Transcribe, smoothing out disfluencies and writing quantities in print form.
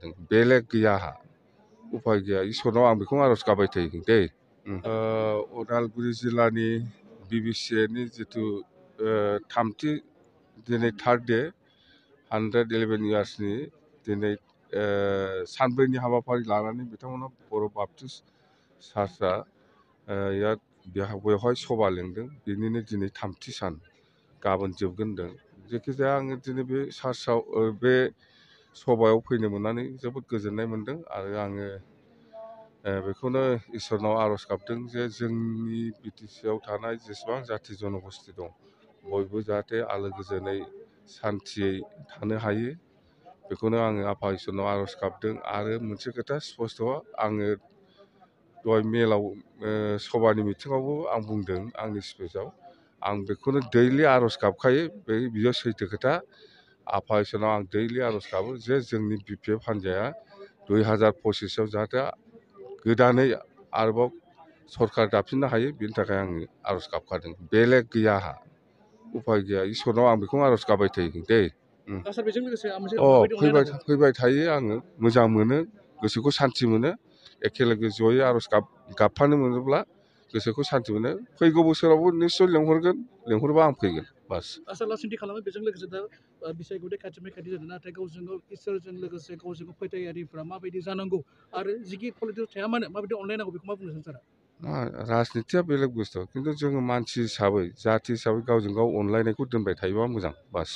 खादों बेलेग गैया आंहा उफाय गैया इसोरनाव आं बेखौ आर'ज गाबबाय थायो दै उदालगुरि जिल्लानि BBCA नि जिथु थामथि दिनै थार्ड डे 111 इयार्सनि दिनै सानब्रैनि हाबाफारि लानानै बिथांमोना बर' बाप्टिस्ट चार्चआ बेवहाय सभा लिंदों बेनिनो दिनै थामथि सान गाबोन जोबगोन होनदों जायखिजाया आङो दिनै बे चार्चआव बे सभायाव फैनो मोननानै जोबोद गोजोननाय मोनदों आरो आङो बेखौनो इसोरनाव आर'ज गाबदों जे जोंनि BTCआव थानाय जेसेबां जाथि जन'गस्ति दं बयबो जाहाथे आलो गोजोनै सान्थियै थानो हायो बेखौनो आङो आफा इसोरनाव आर'ज गाबदों आरो मोनसे खोथा स्पस्त' आङो दहाय मेलाव सभानि मिटिङावबो आं बुंदों आंनि स्पिचआव आं बेखौनो दैलि आर'ज गाबखायो बियो सैथो खोथा आफा इसोरनाव आं दैलि आर'ज गाबो जे जोंनि BPF हान्जाया 2025आव जाहाथे गोदानै आरोबाव सरकार दाफिननो हायो बेनि थाखाय आङो आर'ज गाबखादों बेलेग गैया आंहा उफाय गैया इसोरनाव आं बेखौनो आर'ज गाबबाय थायो दै फैबाय थायो आङो मोजां मोनो गोसोखौ सान्थि मोनो एखेलगे जयै आर'ज गाबफानो मोनोब्ला गोसोखौ सान्थि मोनो फैगौ बोसोरावबो निस्सय लेंहरबा आं फैगोन बास आसला सिन्थि खालामो बेजों लोगोसे दा बिसायख'थि खाथिनिफ्राय खाथि जादों नाथाय गावजों गाव इसोरजों लोगोसे गावजों गाव फोथायारिफ्रा माबायदि जानांगौ आरो जिखि पलिटिक्स थाया मानो माबायदि अनलायनांगौ बेखौ मा बुंनो सानो सारा राजनितिया बेलेग बुस्थु खिन्थु जोङो मानसि हिसाबै जाथि हिसाबै गावजों गाव अनलायनायखौ दोनबाय थायोबा मोजां बास